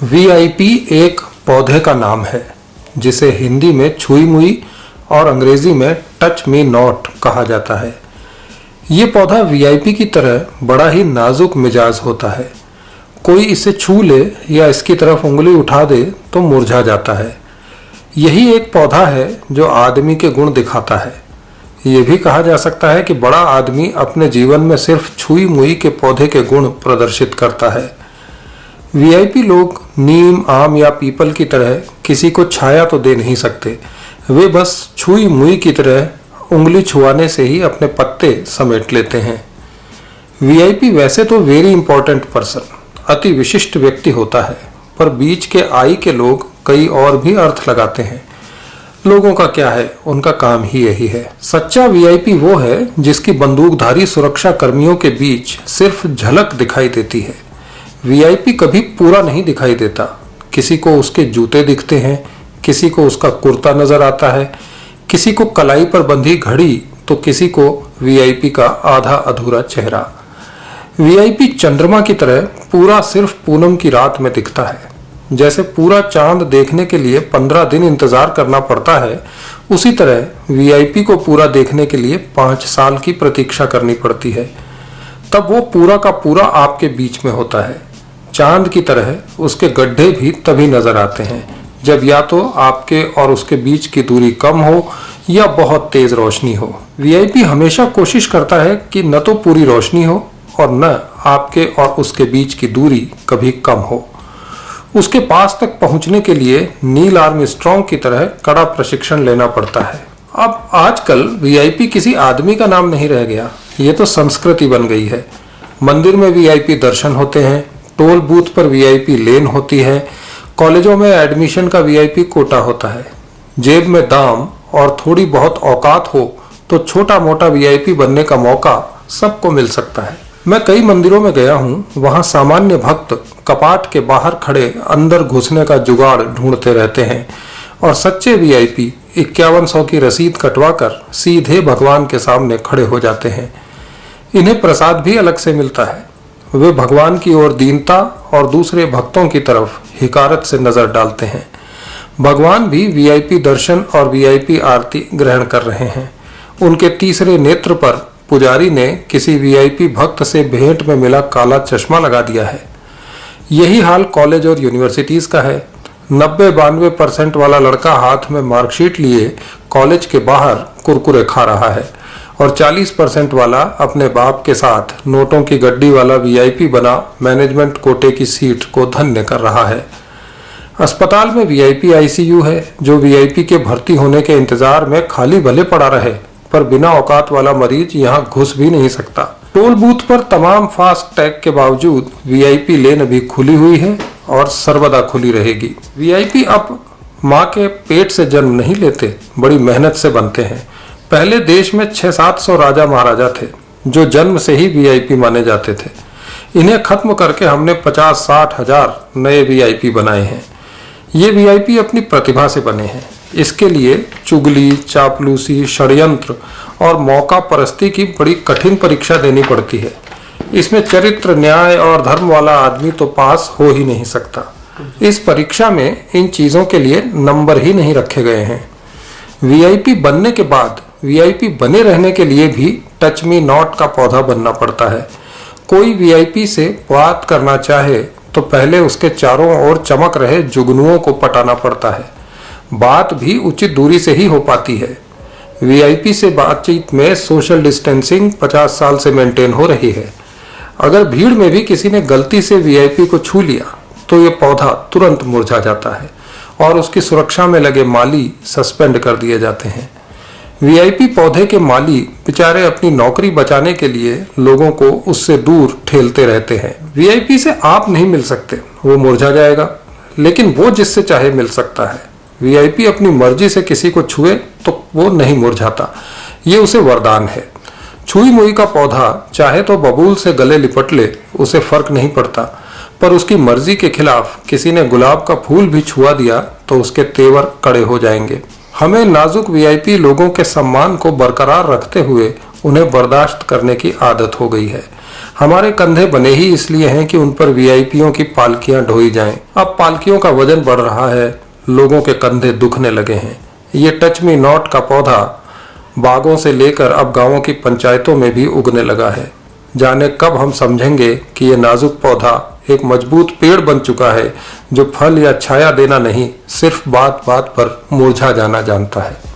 VIP एक पौधे का नाम है जिसे हिंदी में छुई मुई और अंग्रेजी में टच मी नॉट कहा जाता है। ये पौधा वीआईपी की तरह बड़ा ही नाजुक मिजाज होता है। कोई इसे छू ले या इसकी तरफ उंगली उठा दे तो मुरझा जाता है। यही एक पौधा है जो आदमी के गुण दिखाता है। ये भी कहा जा सकता है कि बड़ा आदमी अपने जीवन में सिर्फ छुई मुई के पौधे के गुण प्रदर्शित करता है। वीआईपी लोग नीम, आम या पीपल की तरह किसी को छाया तो दे नहीं सकते। वे बस छुई मुई की तरह उंगली छुआने से ही अपने पत्ते समेट लेते हैं। वीआईपी वैसे तो वेरी इंपॉर्टेंट पर्सन, अति विशिष्ट व्यक्ति होता है, पर बीच के आई के लोग कई और भी अर्थ लगाते हैं। लोगों का क्या है, उनका काम ही यही है। सच्चा वीआईपी वो है जिसकी बंदूकधारी सुरक्षा कर्मियों के बीच सिर्फ झलक दिखाई देती है। वीआईपी कभी पूरा नहीं दिखाई देता। किसी को उसके जूते दिखते हैं, किसी को उसका कुर्ता नजर आता है, किसी को कलाई पर बंधी घड़ी, तो किसी को वीआईपी का आधा अधूरा चेहरा। वीआईपी चंद्रमा की तरह पूरा सिर्फ पूनम की रात में दिखता है। जैसे पूरा चांद देखने के लिए 15 दिन इंतजार करना पड़ता है, उसी तरह वीआईपी को पूरा देखने के लिए 5 साल की प्रतीक्षा करनी पड़ती है। तब वो पूरा का पूरा आपके बीच में होता है। चांद की तरह उसके गड्ढे भी तभी नजर आते हैं जब या तो आपके और उसके बीच की दूरी कम हो या बहुत तेज रोशनी हो। वीआईपी हमेशा कोशिश करता है कि न तो पूरी रोशनी हो और न आपके और उसके बीच की दूरी कभी कम हो। उसके पास तक पहुंचने के लिए नील आर्मस्ट्रांग की तरह कड़ा प्रशिक्षण लेना पड़ता है। अब आजकल वीआईपी किसी आदमी का नाम नहीं रह गया, ये तो संस्कृति बन गई है। मंदिर में वीआईपी दर्शन होते हैं, टोल बूथ पर वीआईपी लेन होती है, कॉलेजों में एडमिशन का वीआईपी कोटा होता है। जेब में दाम और थोड़ी बहुत औकात हो तो छोटा मोटा वीआईपी बनने का मौका सबको मिल सकता है। मैं कई मंदिरों में गया हूँ, वहाँ सामान्य भक्त कपाट के बाहर खड़े अंदर घुसने का जुगाड़ ढूंढते रहते हैं और सच्चे वीआईपी 5100 की रसीद कटवाकर सीधे भगवान के सामने खड़े हो जाते हैं। इन्हें प्रसाद भी अलग से मिलता है। वे भगवान की ओर दीनता और दूसरे भक्तों की तरफ हिकारत से नजर डालते हैं। भगवान भी वीआईपी दर्शन और वीआईपी आरती ग्रहण कर रहे हैं। उनके तीसरे नेत्र पर पुजारी ने किसी वीआईपी भक्त से भेंट में मिला काला चश्मा लगा दिया है। यही हाल कॉलेज और यूनिवर्सिटीज का है। 90-92% वाला लड़का हाथ में मार्कशीट लिए कॉलेज के बाहर कुरकुरे खा रहा है और 40% वाला अपने बाप के साथ नोटों की गड्डी वाला वीआईपी बना मैनेजमेंट कोटे की सीट को धन्य कर रहा है। अस्पताल में वीआईपी आईसीयू है जो वीआईपी के भर्ती होने के इंतजार में खाली भले पड़ा रहे, पर बिना औकात वाला मरीज यहाँ घुस भी नहीं सकता। टोल बूथ पर तमाम फास्ट टैग के बावजूद वीआईपी लेन अभी खुली हुई है और सर्वदा खुली रहेगी। वीआईपी अब माँ के पेट से जन्म नहीं लेते, बड़ी मेहनत से बनते हैं। पहले देश में 600-700 राजा महाराजा थे जो जन्म से ही वीआईपी माने जाते थे। इन्हें खत्म करके हमने 50-60 हजार नए वीआईपी बनाए हैं। ये वीआईपी अपनी प्रतिभा से बने हैं। इसके लिए चुगली, चापलूसी, षड्यंत्र और मौका परस्ती की बड़ी कठिन परीक्षा देनी पड़ती है। इसमें चरित्र, न्याय और धर्म वाला आदमी तो पास हो ही नहीं सकता। इस परीक्षा में इन चीजों के लिए नंबर ही नहीं रखे गए हैं। वीआईपी बनने के बाद वीआईपी बने रहने के लिए भी टच मी नॉट का पौधा बनना पड़ता है। कोई वीआईपी से बात करना चाहे तो पहले उसके चारों ओर चमक रहे जुगनुओं को पटाना पड़ता है। बात भी उचित दूरी से ही हो पाती है। वीआईपी से बातचीत में सोशल डिस्टेंसिंग 50 साल से मेंटेन हो रही है। अगर भीड़ में भी किसी ने गलती से वीआईपी को छू लिया तो ये पौधा तुरंत मुरझा जाता है और उसकी सुरक्षा में लगे माली सस्पेंड कर दिए जाते हैं। वीआईपी पौधे के माली बेचारे अपनी नौकरी बचाने के लिए लोगों को उससे दूर ठेलते रहते हैं। वीआईपी से आप नहीं मिल सकते, वो मुरझा जाएगा, लेकिन वो जिससे चाहे मिल सकता है। वीआईपी अपनी मर्जी से किसी को छुए तो वो नहीं मुरझाता, ये उसे वरदान है। छुई मुई का पौधा चाहे तो बबूल से गले लिपट ले, उसे फर्क नहीं पड़ता, पर उसकी मर्जी के खिलाफ किसी ने गुलाब का फूल भी छुआ दिया तो उसके तेवर कड़े हो जाएंगे। हमें नाजुक वीआईपी लोगों के सम्मान को बरकरार रखते हुए उन्हें बर्दाश्त करने की आदत हो गई है। हमारे कंधे बने ही इसलिए हैं कि उन पर वीआईपीओं की पालकियां ढोई जाएं। अब पालकियों का वजन बढ़ रहा है, लोगों के कंधे दुखने लगे हैं। ये टच मी नॉट का पौधा बागों से लेकर अब गांवों की पंचायतों में भी उगने लगा है। जाने कब हम समझेंगे कि ये नाजुक पौधा एक मजबूत पेड़ बन चुका है, जो फल या छाया देना नहीं, सिर्फ बात बात पर मुरझा जाना जानता है।